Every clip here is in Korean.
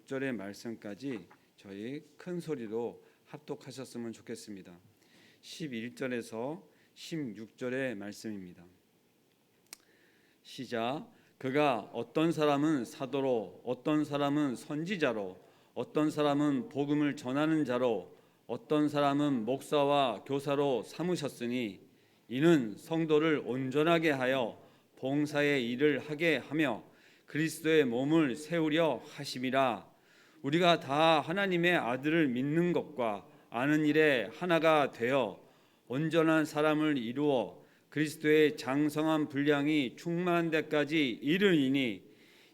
16절의 말씀까지 저희 큰 소리로 합독하셨으면 좋겠습니다. 11절에서 16절의 말씀입니다. 시작. 그가 어떤 사람은 사도로, 어떤 사람은 선지자로, 어떤 사람은 복음을 전하는 자로, 어떤 사람은 목사와 교사로 삼으셨으니 이는 성도를 온전하게 하여 봉사의 일을 하게 하며 그리스도의 몸을 세우려 하심이라. 우리가 다 하나님의 아들을 믿는 것과 아는 일에 하나가 되어 온전한 사람을 이루어 그리스도의 장성한 분량이 충만한 데까지 이르리니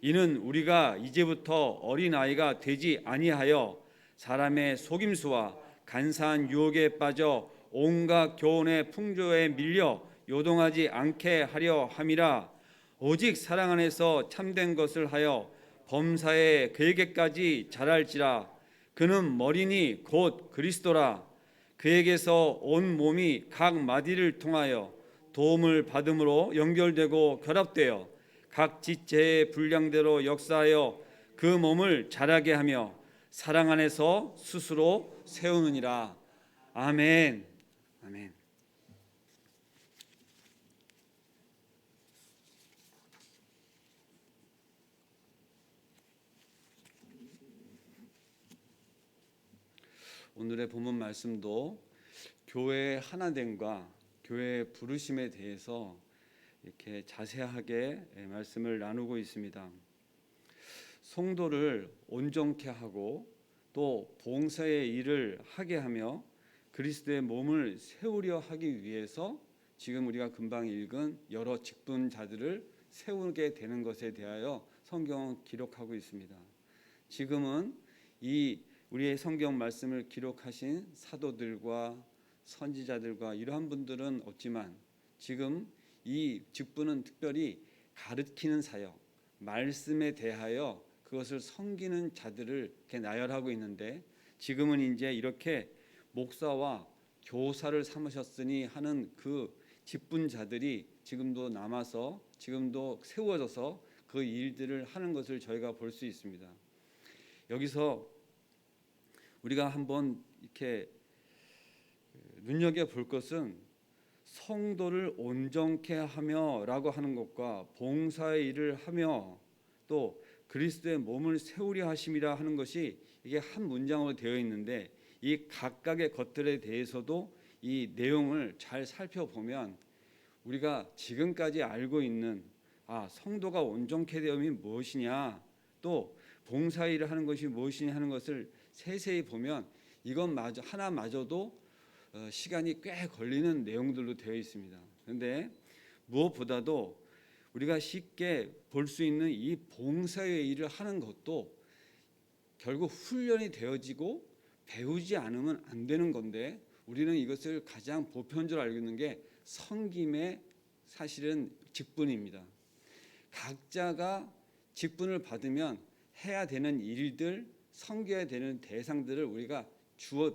이는 우리가 이제부터 어린아이가 되지 아니하여 사람의 속임수와 간사한 유혹에 빠져 온갖 교훈의 풍조에 밀려 요동하지 않게 하려 함이라. 오직 사랑 안에서 참된 것을 하여 범사에 그에게까지 자랄지라. 그는 머리니 곧 그리스도라. 그에게서 온 몸이 각 마디를 통하여 도움을 받음으로 연결되고 결합되어 각 지체의 분량대로 역사하여 그 몸을 자라게 하며 사랑 안에서 스스로 세우느니라. 아멘. 아멘. 오늘의 본문 말씀도 교회의 하나됨과 교회의 부르심에 대해서 이렇게 자세하게 말씀을 나누고 있습니다. 성도를 온전케 하고 또 봉사의 일을 하게 하며 그리스도의 몸을 세우려 하기 위해서 지금 우리가 금방 읽은 여러 직분자들을 세우게 되는 것에 대하여 성경은 기록하고 있습니다. 지금은 이 우리의 성경 말씀을 기록하신 사도들과 선지자들과 이러한 분들은 없지만 지금 이 직분은 특별히 가르치는 사역, 말씀에 대하여 그것을 섬기는 자들을 이렇게 나열하고 있는데 지금은 이제 이렇게 목사와 교사를 삼으셨으니 하는 그 직분자들이 지금도 남아서 지금도 세워져서 그 일들을 하는 것을 저희가 볼 수 있습니다. 여기서 우리가 한번 이렇게 눈여겨 볼 것은 성도를 온전케 하며라고 하는 것과 봉사의 일을 하며 또 그리스도의 몸을 세우려 하심이라 하는 것이 이게 한 문장으로 되어 있는데 이 각각의 것들에 대해서도 이 내용을 잘 살펴보면 우리가 지금까지 알고 있는 성도가 온전케 되음이 무엇이냐 또 봉사의 일을 하는 것이 무엇이냐 하는 것을 세세히 보면 이것마저 하나마저도 시간이 꽤 걸리는 내용들로 되어 있습니다. 그런데 무엇보다도 우리가 쉽게 볼 수 있는 이 봉사의 일을 하는 것도 결국 훈련이 되어지고 배우지 않으면 안 되는 건데 우리는 이것을 가장 보편적으로 알고 있는 게 섬김의 사실은 직분입니다. 각자가 직분을 받으면 해야 되는 일들, 섬겨야 되는 대상들을 우리가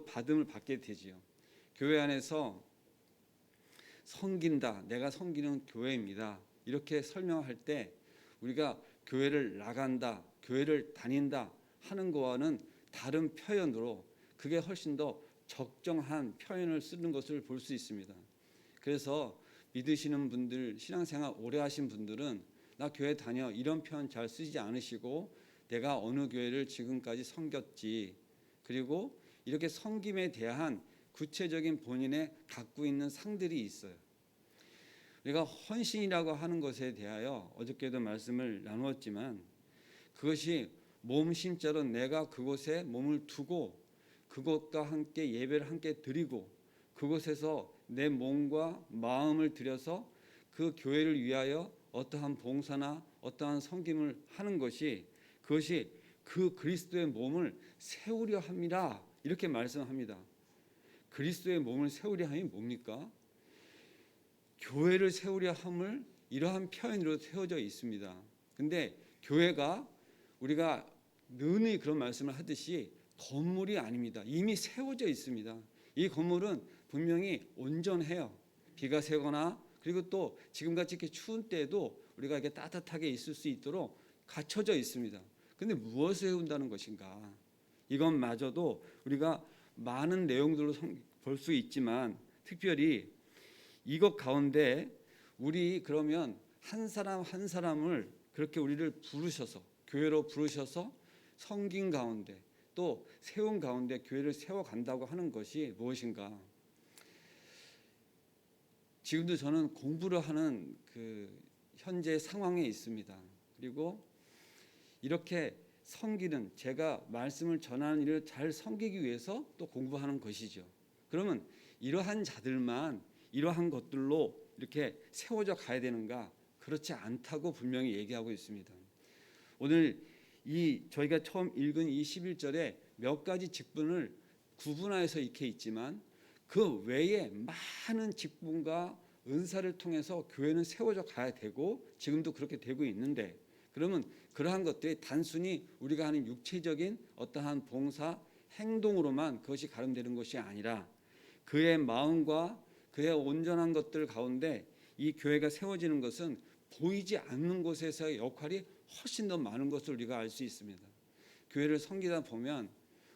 받음을 받게 되지요. 교회 안에서 섬긴다, 내가 섬기는 교회입니다. 이렇게 설명할 때 우리가 교회를 나간다, 교회를 다닌다 하는 거와는 다른 표현으로 그게 훨씬 더 적정한 표현을 쓰는 것을 볼 수 있습니다. 그래서 믿으시는 분들, 신앙생활 오래 하신 분들은 나 교회 다녀 이런 표현 잘 쓰지 않으시고 내가 어느 교회를 지금까지 섬겼지 그리고 이렇게 섬김에 대한 구체적인 본인의 갖고 있는 상들이 있어요. 우리가 헌신이라고 하는 것에 대하여 어저께도 말씀을 나누었지만 그것이 몸 심자로 내가 그곳에 몸을 두고 그것과 함께 예배를 함께 드리고 그곳에서 내 몸과 마음을 들여서 그 교회를 위하여 어떠한 봉사나 어떠한 섬김을 하는 것이 그것이 그 그리스도의 몸을 세우려 함이라 이렇게 말씀합니다. 그리스도의 몸을 세우려 함이 뭡니까? 교회를 세우려 함을 이러한 표현으로 세워져 있습니다. 근데 교회가 우리가 능히 그런 말씀을 하듯이 건물이 아닙니다. 이미 세워져 있습니다. 이 건물은 분명히 온전해요. 비가 새거나 그리고 또 지금같이 이렇게 추운 때에도 우리가 이렇게 따뜻하게 있을 수 있도록 갖춰져 있습니다. 근데 무엇을 세운다는 것인가? 이것마저도 우리가 많은 내용들로 볼 수 있지만 특별히 이것 가운데 우리 그러면 한 사람 한 사람을 그렇게 우리를 부르셔서 교회로 부르셔서 섬긴 가운데 또 세운 가운데 교회를 세워간다고 하는 것이 무엇인가? 지금도 저는 공부를 하는 그 현재 상황에 있습니다. 그리고 이렇게 섬기는, 제가 말씀을 전하는 일을 잘 섬기기 위해서 또 공부하는 것이죠. 그러면 이러한 자들만 이러한 것들로 이렇게 세워져 가야 되는가? 그렇지 않다고 분명히 얘기하고 있습니다. 오늘 저희가 처음 읽은 이 11절에 몇 가지 직분을 구분하여서 이렇게 있지만 그 외에 많은 직분과 은사를 통해서 교회는 세워져 가야 되고 지금도 그렇게 되고 있는데, 그러면 그러한 것들이 단순히 우리가 하는 육체적인 어떠한 봉사 행동으로만 그것이 가름되는 것이 아니라 그의 마음과 그의 온전한 것들 가운데 이 교회가 세워지는 것은 보이지 않는 곳에서의 역할이 훨씬 더 많은 것을 우리가 알 수 있습니다. 교회를 섬기다 보면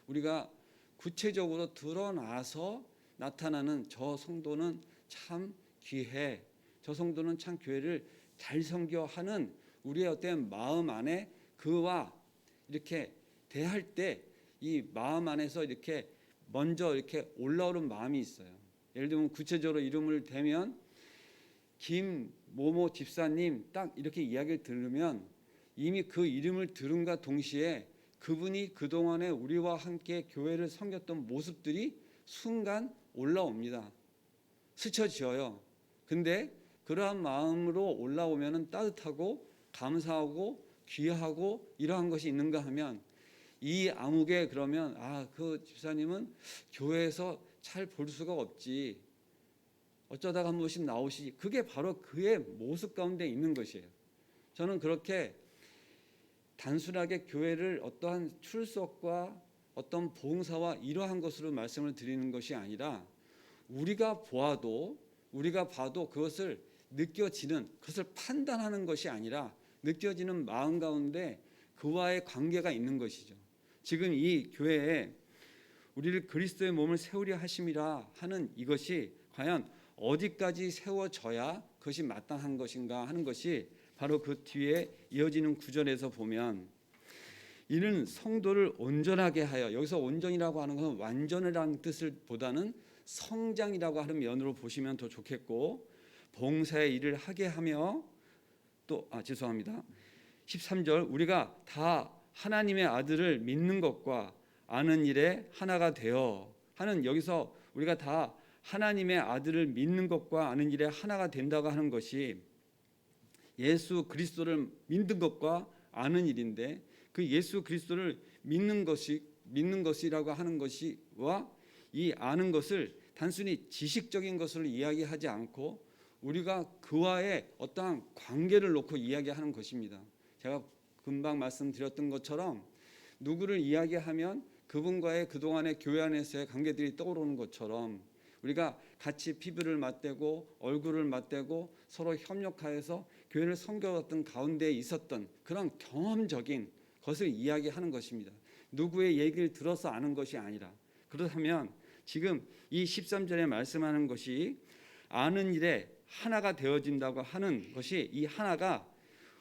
우리가 구체적으로 드러나서 나타나는 저 성도는 참 귀해, 저 성도는 참 교회를 잘 섬겨 하는 우리의 어떤 마음 안에 그와 이렇게 대할 때 이 마음 안에서 이렇게 먼저 이렇게 올라오는 마음이 있어요. 예를 들면 구체적으로 이름을 대면 김모모 집사님 딱 이렇게 이야기를 들으면 이미 그 이름을 들음과 동시에 그분이 그동안에 우리와 함께 교회를 섬겼던 모습들이 순간 올라옵니다. 스쳐지어요. 근데 그러한 마음으로 올라오면 따뜻하고 감사하고 귀하고 이러한 것이 있는가 하면 이 암흑에 그러면 그 집사님은 교회에서 잘 볼 수가 없지, 어쩌다가 한 번씩 나오시지, 그게 바로 그의 모습 가운데 있는 것이에요. 저는 그렇게 단순하게 교회를 어떠한 출석과 어떤 봉사와 이러한 것으로 말씀을 드리는 것이 아니라 우리가 봐도 그것을 느껴지는, 그것을 판단하는 것이 아니라 느껴지는 마음 가운데 그와의 관계가 있는 것이죠. 지금 이 교회에 우리를 그리스도의 몸을 세우려 하심이라 하는 이것이 과연 어디까지 세워져야 그것이 마땅한 것인가 하는 것이 바로 그 뒤에 이어지는 구절에서 보면, 이는 성도를 온전하게 하여, 여기서 온전이라고 하는 것은 완전이라는 뜻을 보다는 성장이라고 하는 면으로 보시면 더 좋겠고, 봉사의 일을 하게 하며 또 13절 우리가 다 하나님의 아들을 믿는 것과 아는 일에 하나가 되어 하는, 여기서 우리가 다 하나님의 아들을 믿는 것과 아는 일에 하나가 된다고 하는 것이 예수 그리스도를 믿는 것과 아는 일인데, 그 예수 그리스도를 믿는 것이라고 하는 것이와 이 아는 것을 단순히 지식적인 것을 이야기하지 않고 우리가 그와의 어떠한 관계를 놓고 이야기하는 것입니다. 제가 금방 말씀드렸던 것처럼 누구를 이야기하면 그분과의 그동안의 교회 안에서의 관계들이 떠오르는 것처럼 우리가 같이 피부를 맞대고 얼굴을 맞대고 서로 협력하여서 교회를 섬겨왔던 가운데 있었던 그런 경험적인 것을 이야기하는 것입니다. 누구의 얘기를 들어서 아는 것이 아니라. 그렇다면 지금 이 13절에 말씀하는 것이 아는 일에 하나가 되어진다고 하는 것이, 이 하나가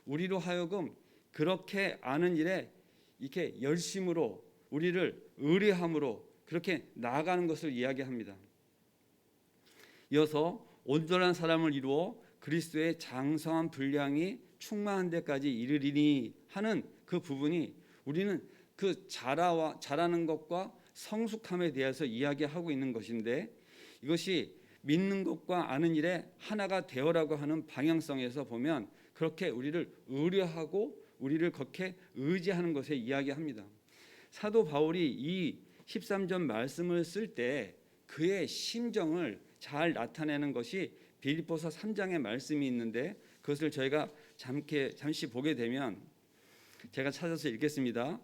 우리로 하여금 그렇게 아는 일에 이렇게 열심으로 우리를 의뢰함으로 그렇게 나아가는 것을 이야기합니다. 이어서 온전한 사람을 이루어 그리스도의 장성한 분량이 충만한 데까지 이르리니 하는 그 부분이, 우리는 그 자라는 것과 성숙함에 대해서 이야기하고 있는 것인데, 이것이 믿는 것과 아는 일에 하나가 되어라고 하는 방향성에서 보면 그렇게 우리를 의뢰하고 우리를 그렇게 의지하는 것에 이야기합니다. 사도 바울이 이 13절 말씀을 쓸 때 그의 심정을 잘 나타내는 것이 빌립보서 3장의 말씀이 있는데, 그것을 저희가 잠시 보게 되면 제가 찾아서 읽겠습니다.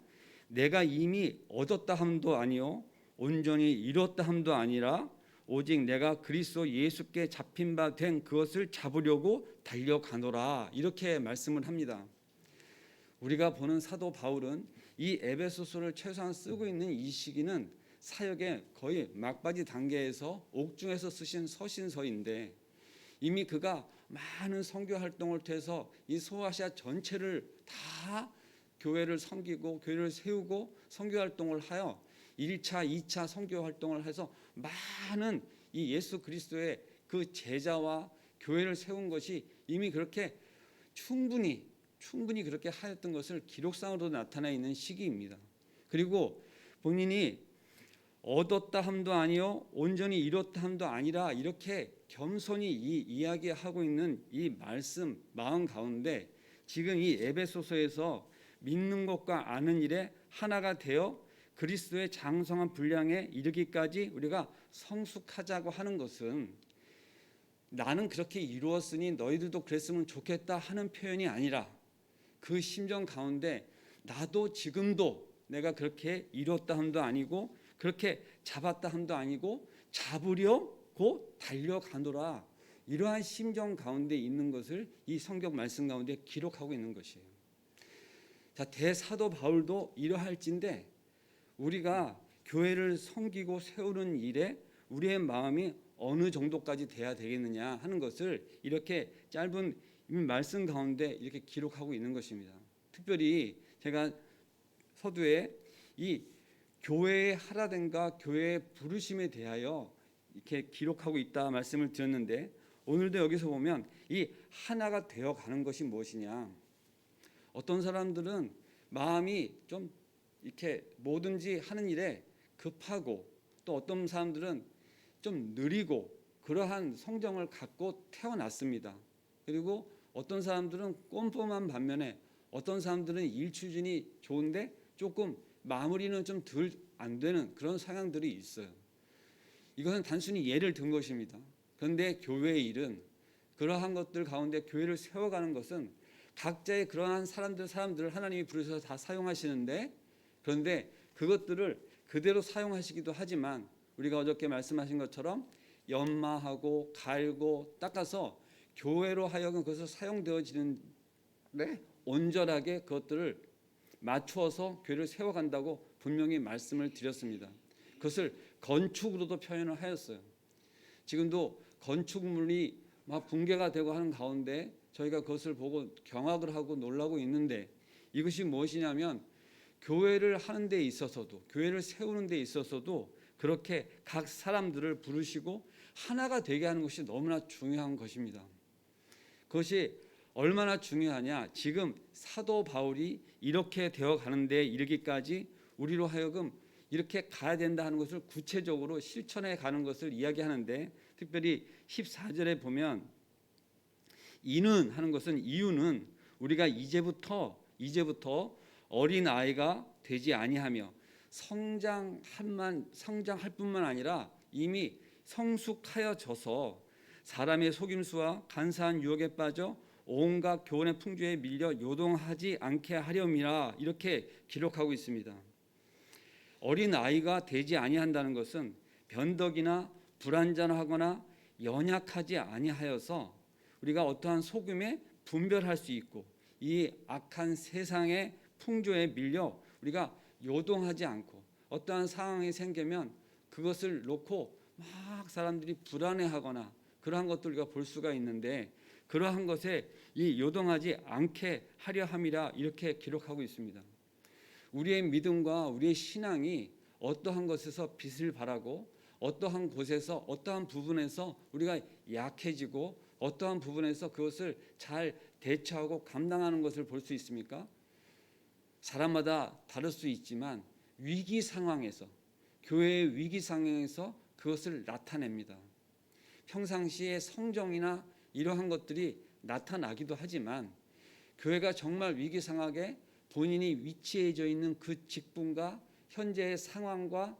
내가 이미 얻었다 함도 아니요 온전히 이뤘다 함도 아니라 오직 내가 그리스도 예수께 잡힌 바 된 그것을 잡으려고 달려가노라, 이렇게 말씀을 합니다. 우리가 보는 사도 바울은 이 에베소서를 최소한 쓰고 있는 이 시기는 사역의 거의 막바지 단계에서 옥중에서 쓰신 서신서인데, 이미 그가 많은 선교 활동을 통해서 이 소아시아 전체를 다 교회를 섬기고 교회를 세우고 선교 활동을 하여 1차, 2차 선교 활동을 해서 많은 이 예수 그리스도의 그 제자와 교회를 세운 것이 이미 그렇게 충분히 그렇게 하였던 것을 기록상으로 나타나 있는 시기입니다. 그리고 본인이 얻었다 함도 아니요 온전히 이뤘다 함도 아니라 이렇게 겸손히 이 이야기하고 있는 이 말씀 마음 가운데 지금 이 에베소서에서 믿는 것과 아는 일에 하나가 되어 그리스도의 장성한 분량에 이르기까지 우리가 성숙하자고 하는 것은 나는 그렇게 이루었으니 너희들도 그랬으면 좋겠다 하는 표현이 아니라 그 심정 가운데 나도 지금도 내가 그렇게 이뤘다 함도 아니고 그렇게 잡았다 함도 아니고 잡으려고 달려가노라, 이러한 심정 가운데 있는 것을 이 성경 말씀 가운데 기록하고 있는 것이에요. 자, 대사도 바울도 이러할진데 우리가 교회를 섬기고 세우는 일에 우리의 마음이 어느 정도까지 돼야 되겠느냐 하는 것을 이렇게 짧은 말씀 가운데 이렇게 기록하고 있는 것입니다. 특별히 제가 서두에 이 교회의 하라됨과 교회의 부르심에 대하여 이렇게 기록하고 있다 말씀을 드렸는데, 오늘도 여기서 보면 이 하나가 되어 가는 것이 무엇이냐. 어떤 사람들은 마음이 좀 이렇게 뭐든지 하는 일에 급하고, 또 어떤 사람들은 좀 느리고 그러한 성정을 갖고 태어났습니다. 그리고 어떤 사람들은 꼼꼼한 반면에 어떤 사람들은 일 추진이 좋은데 조금 마무리는 좀 덜 안 되는 그런 성향들이 있어요. 이것은 단순히 예를 든 것입니다. 그런데 교회의 일은, 그러한 것들 가운데 교회를 세워가는 것은 각자의 그러한 사람들을 하나님이 부르셔서 다 사용하시는데, 그런데 그것들을 그대로 사용하시기도 하지만 우리가 어저께 말씀하신 것처럼 연마하고 갈고 닦아서 교회로 하여금 그것을 사용되어지는데 온전하게 그것들을 맞추어서 교회를 세워간다고 분명히 말씀을 드렸습니다. 그것을 건축으로도 표현을 하였어요. 지금도 건축물이 막 붕괴가 되고 하는 가운데 저희가 그것을 보고 경악을 하고 놀라고 있는데, 이것이 무엇이냐면 교회를 하는 데 있어서도, 교회를 세우는 데 있어서도 그렇게 각 사람들을 부르시고 하나가 되게 하는 것이 너무나 중요한 것입니다. 그것이 얼마나 중요하냐, 지금 사도 바울이 이렇게 되어 가는 데 이르기까지 우리로 하여금 이렇게 가야 된다 하는 것을 구체적으로 실천해 가는 것을 이야기하는데, 특별히 14절에 보면 이는 하는 것은, 이유는 우리가 이제부터 어린 아이가 되지 아니하며 성장할 뿐만 아니라 이미 성숙하여져서 사람의 속임수와 간사한 유혹에 빠져 온갖 교훈의 풍조에 밀려 요동하지 않게 하렴이라, 이렇게 기록하고 있습니다. 어린 아이가 되지 아니한다는 것은 변덕이나 불안전하거나 연약하지 아니하여서 우리가 어떠한 속임에 분별할 수 있고 이 악한 세상의 풍조에 밀려 우리가 요동하지 않고, 어떠한 상황이 생기면 그것을 놓고 막 사람들이 불안해하거나 그러한 것들 우리가 볼 수가 있는데, 그러한 것에 이 요동하지 않게 하려 함이라, 이렇게 기록하고 있습니다. 우리의 믿음과 우리의 신앙이 어떠한 것에서 빛을 발하고 어떠한 곳에서 어떠한 부분에서 우리가 약해지고 어떠한 부분에서 그것을 잘 대처하고 감당하는 것을 볼 수 있습니까? 사람마다 다를 수 있지만 위기 상황에서, 교회의 위기 상황에서 그것을 나타냅니다. 평상시에 성정이나 이러한 것들이 나타나기도 하지만 교회가 정말 위기 상황에 본인이 위치해져 있는 그 직분과 현재의 상황과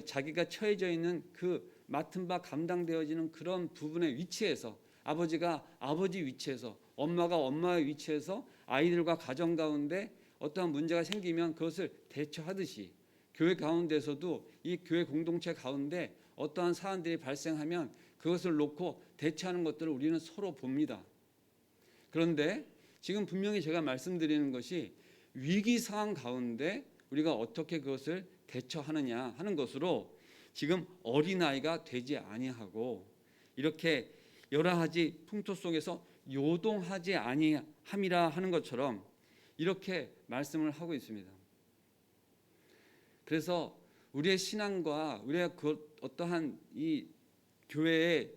자기가 처해져 있는 그 맡은 바 감당되어지는 그런 부분의 위치에서, 아버지가 아버지 위치에서, 엄마가 엄마의 위치에서 아이들과 가정 가운데 어떠한 문제가 생기면 그것을 대처하듯이, 교회 가운데서도 이 교회 공동체 가운데 어떠한 사안들이 발생하면 그것을 놓고 대처하는 것들을 우리는 서로 봅니다. 그런데 지금 분명히 제가 말씀드리는 것이 위기 상황 가운데 우리가 어떻게 그것을 대처하느냐 하는 것으로 지금 어린아이가 되지 아니하고 이렇게 여러 가지 풍토 속에서 요동하지 아니함이라 하는 것처럼 이렇게 말씀을 하고 있습니다. 그래서 우리의 신앙과 우리의 그 어떠한 이 교회의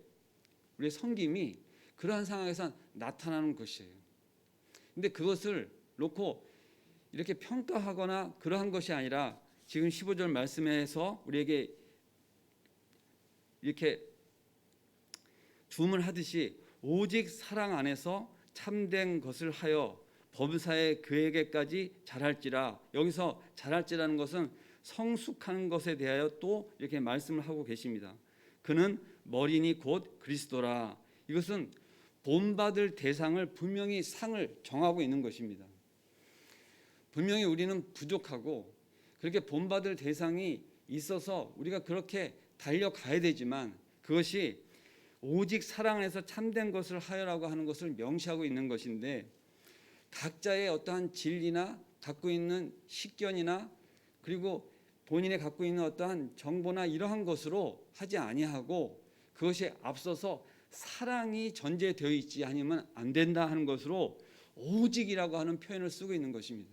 우리의 섬김이 그러한 상황에서 나타나는 것이에요. 근데 그것을 놓고 이렇게 평가하거나 그러한 것이 아니라 지금 15절 말씀에서 우리에게 이렇게 주문하듯이 오직 사랑 안에서 참된 것을 하여 범사에 그에게까지 잘할지라. 여기서 잘할지라는 것은 성숙한 것에 대하여 또 이렇게 말씀을 하고 계십니다. 그는 머리니 곧 그리스도라. 이것은 본받을 대상을 분명히 상을 정하고 있는 것입니다. 분명히 우리는 부족하고 그렇게 본받을 대상이 있어서 우리가 그렇게 달려가야 되지만 그것이 오직 사랑 안에서 참된 것을 하여라고 하는 것을 명시하고 있는 것인데 각자의 어떠한 진리나 갖고 있는 식견이나 그리고 본인이 갖고 있는 어떠한 정보나 이러한 것으로 하지 아니하고 그것이 앞서서 사랑이 전제되어 있지 아니면 안 된다 하는 것으로 오직이라고 하는 표현을 쓰고 있는 것입니다.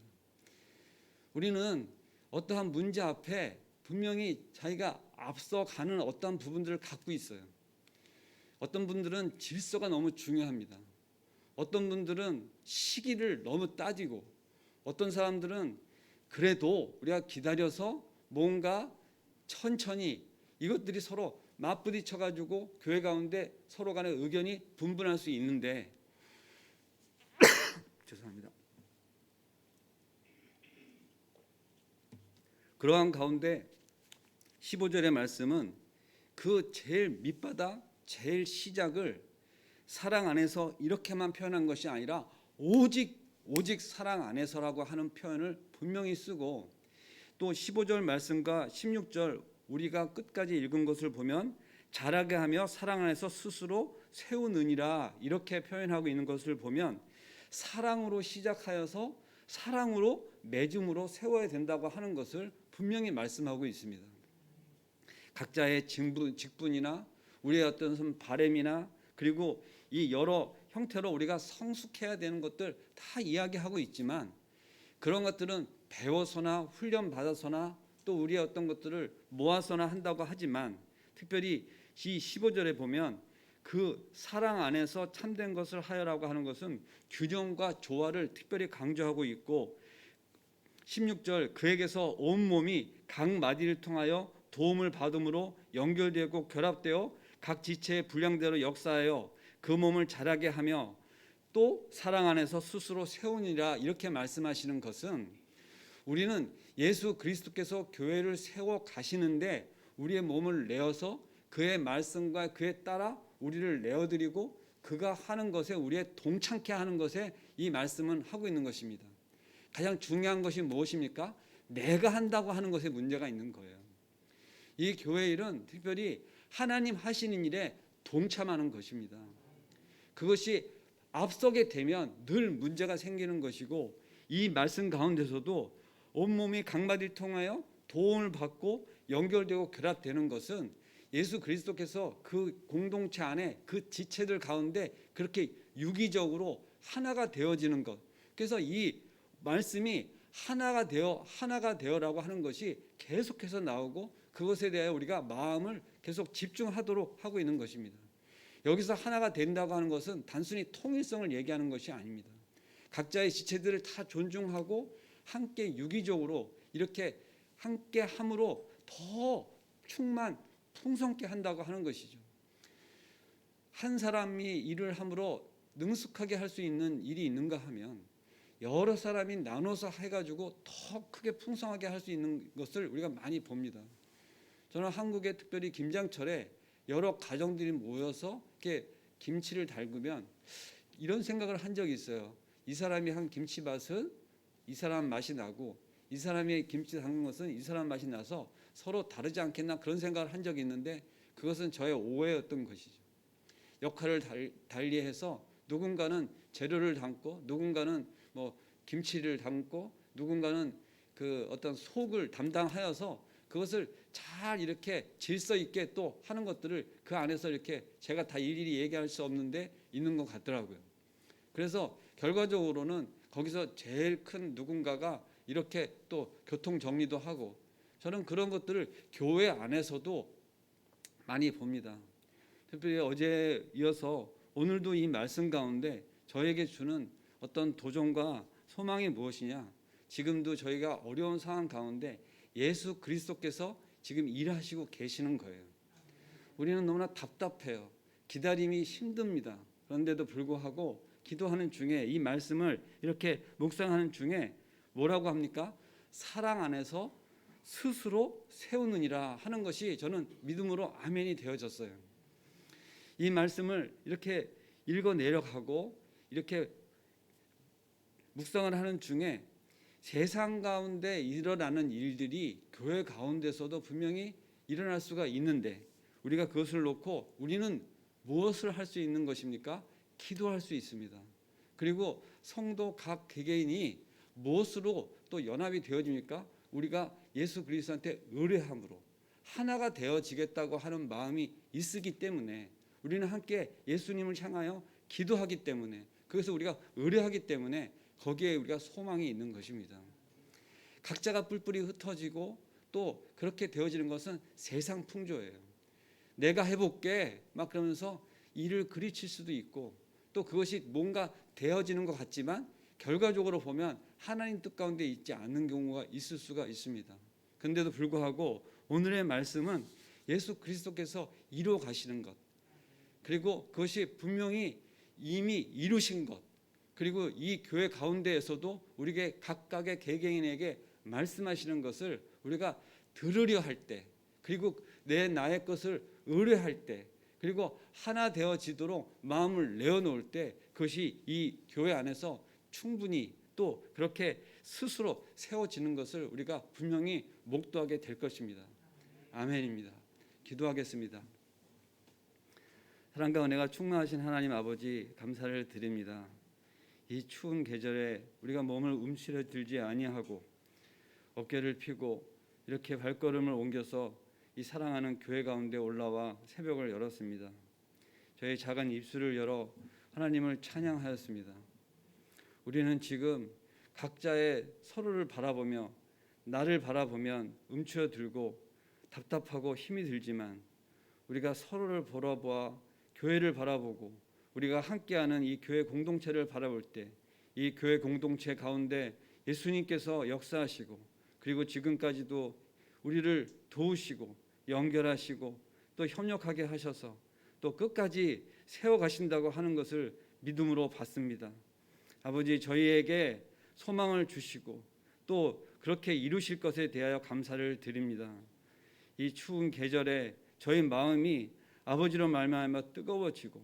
우리는 어떠한 문제 앞에 분명히 자기가 앞서가는 어떠한 부분들을 갖고 있어요. 어떤 분들은 질서가 너무 중요합니다. 어떤 분들은 시기를 너무 따지고 어떤 사람들은 그래도 우리가 기다려서 뭔가 천천히 이것들이 서로 맞부딪혀 가지고 교회 가운데 서로 간의 의견이 분분할 수 있는데 죄송합니다. 그러한 가운데 15절의 말씀은 그 제일 밑바닥 제일 시작을 사랑 안에서 이렇게만 표현한 것이 아니라 오직 사랑 안에서라고 하는 표현을 분명히 쓰고 또 15절 말씀과 16절 우리가 끝까지 읽은 것을 보면 자라게 하며 사랑 안에서 스스로 세우느니라 이렇게 표현하고 있는 것을 보면 사랑으로 시작하여서 사랑으로 맺음으로 세워야 된다고 하는 것을 분명히 말씀하고 있습니다. 각자의 직분이나 우리의 어떤 바램이나 그리고 이 여러 형태로 우리가 성숙해야 되는 것들 다 이야기하고 있지만 그런 것들은 배워서나 훈련 받아서나 또 우리의 어떤 것들을 모아서나 한다고 하지만 특별히 이 15절에 보면 그 사랑 안에서 참된 것을 하여라고 하는 것은 균형과 조화를 특별히 강조하고 있고 16절 그에게서 온몸이 각 마디를 통하여 도움을 받음으로 연결되고 결합되어 각 지체의 분량대로 역사하여 그 몸을 자라게 하며 또 사랑 안에서 스스로 세우니라 이렇게 말씀하시는 것은 우리는 예수 그리스도께서 교회를 세워 가시는데 우리의 몸을 내어서 그의 말씀과 그에 따라 우리를 내어드리고 그가 하는 것에 우리의 동참케 하는 것에 이 말씀은 하고 있는 것입니다. 가장 중요한 것이 무엇입니까? 내가 한다고 하는 것에 문제가 있는 거예요. 이 교회 일은 특별히 하나님 하시는 일에 동참하는 것입니다. 그것이 앞서게 되면 늘 문제가 생기는 것이고 이 말씀 가운데서도 온몸이 각마디를 통하여 도움을 받고 연결되고 결합되는 것은 예수 그리스도께서 그 공동체 안에 그 지체들 가운데 그렇게 유기적으로 하나가 되어지는 것. 그래서 이 말씀이 하나가 되어라고 하는 것이 계속해서 나오고 그것에 대해 우리가 마음을 계속 집중하도록 하고 있는 것입니다. 여기서 하나가 된다고 하는 것은 단순히 통일성을 얘기하는 것이 아닙니다. 각자의 지체들을 다 존중하고 함께 유기적으로 이렇게 함께 함으로 더 풍성케 한다고 하는 것이죠. 한 사람이 일을 함으로 능숙하게 할 수 있는 일이 있는가 하면 여러 사람이 나눠서 해가지고 더 크게 풍성하게 할 수 있는 것을 우리가 많이 봅니다. 저는 한국에 특별히 김장철에 여러 가정들이 모여서 이렇게 김치를 달구면 이런 생각을 한 적이 있어요. 이 사람이 한 김치밭은 이 사람 맛이 나고 이 사람이 김치 담근 것은 이 사람 맛이 나서 서로 다르지 않겠나 그런 생각을 한 적이 있는데 그것은 저의 오해였던 것이죠. 역할을 달리해서 누군가는 재료를 담고, 누군가는 뭐 김치를 담고, 누군가는 그 어떤 속을 담당하여서 그것을 잘 이렇게 질서 있게 또 하는 것들을 그 안에서 이렇게 제가 다 일일이 얘기할 수 없는데 있는 것 같더라고요. 그래서 결과적으로는 거기서 제일 큰 누군가가 이렇게 또 교통 정리도 하고, 저는 그런 것들을 교회 안에서도 많이 봅니다. 특별히 어제에 이어서 오늘도 이 말씀 가운데 저에게 주는 어떤 도전과 소망이 무엇이냐, 지금도 저희가 어려운 상황 가운데 예수 그리스도께서 지금 일하시고 계시는 거예요. 우리는 너무나 답답해요. 기다림이 힘듭니다. 그런데도 불구하고 기도하는 중에 이 말씀을 이렇게 묵상하는 중에 뭐라고 합니까? 사랑 안에서 스스로 세우느니라 하는 것이 저는 믿음으로 아멘이 되어졌어요. 이 말씀을 이렇게 읽어 내려가고 이렇게 묵상을 하는 중에 세상 가운데 일어나는 일들이 교회 가운데서도 분명히 일어날 수가 있는데, 우리가 그것을 놓고 우리는 무엇을 할 수 있는 것입니까? 기도할 수 있습니다. 그리고 성도 각 개개인이 무엇으로 또 연합이 되어집니까? 우리가 예수 그리스도한테 의뢰함으로 하나가 되어지겠다고 하는 마음이 있기 때문에, 우리는 함께 예수님을 향하여 기도하기 때문에, 그래서 우리가 의뢰하기 때문에 거기에 우리가 소망이 있는 것입니다. 각자가 뿔뿔이 흩어지고 또 그렇게 되어지는 것은 세상 풍조예요. 내가 해볼게 막 그러면서 일을 그르칠 수도 있고, 또 그것이 뭔가 되어지는 것 같지만 결과적으로 보면 하나님 뜻 가운데 있지 않는 경우가 있을 수가 있습니다. 그런데도 불구하고 오늘의 말씀은 예수 그리스도께서 이루어 가시는 것, 그리고 그것이 분명히 이미 이루신 것, 그리고 이 교회 가운데에서도 우리에게 각각의 개개인에게 말씀하시는 것을 우리가 들으려 할 때, 그리고 나의 것을 의뢰할 때, 그리고 하나 되어지도록 마음을 내어놓을 때, 그것이 이 교회 안에서 충분히 또 그렇게 스스로 세워지는 것을 우리가 분명히 목도하게 될 것입니다. 아멘입니다. 기도하겠습니다. 사랑과 은혜가 충만하신 하나님 아버지, 감사를 드립니다. 이 추운 계절에 우리가 몸을 움츠려 들지 아니하고 어깨를 펴고 이렇게 발걸음을 옮겨서 이 사랑하는 교회 가운데 올라와 새벽을 열었습니다. 저희 작은 입술을 열어 하나님을 찬양하였습니다. 우리는 지금 각자의 서로를 바라보며 나를 바라보면 움츠러들고 답답하고 힘이 들지만, 우리가 서로를 바라보아 교회를 바라보고 우리가 함께하는 이 교회 공동체를 바라볼 때, 이 교회 공동체 가운데 예수님께서 역사하시고, 그리고 지금까지도 우리를 도우시고 연결하시고 또 협력하게 하셔서 또 끝까지 세워가신다고 하는 것을 믿음으로 받습니다. 아버지, 저희에게 소망을 주시고 또 그렇게 이루실 것에 대하여 감사를 드립니다. 이 추운 계절에 저희 마음이 아버지로 말미암아 뜨거워지고,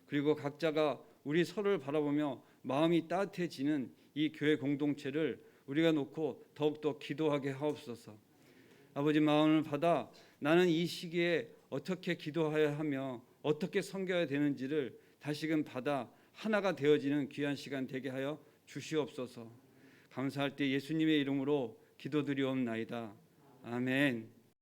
그리고 각자가 우리 서로를 바라보며 마음이 따뜻해지는 이 교회 공동체를 우리가 놓고 더욱더 기도하게 하옵소서. 아버지, 마음을 받아 나는 이 시기에 어떻게 기도해야 하며 어떻게 섬겨야 되는지를 다시금 받아 하나가 되어지는 귀한 시간 되게 하여 주시옵소서. 감사할 때 예수님의 이름으로 기도드리옵나이다. 아멘.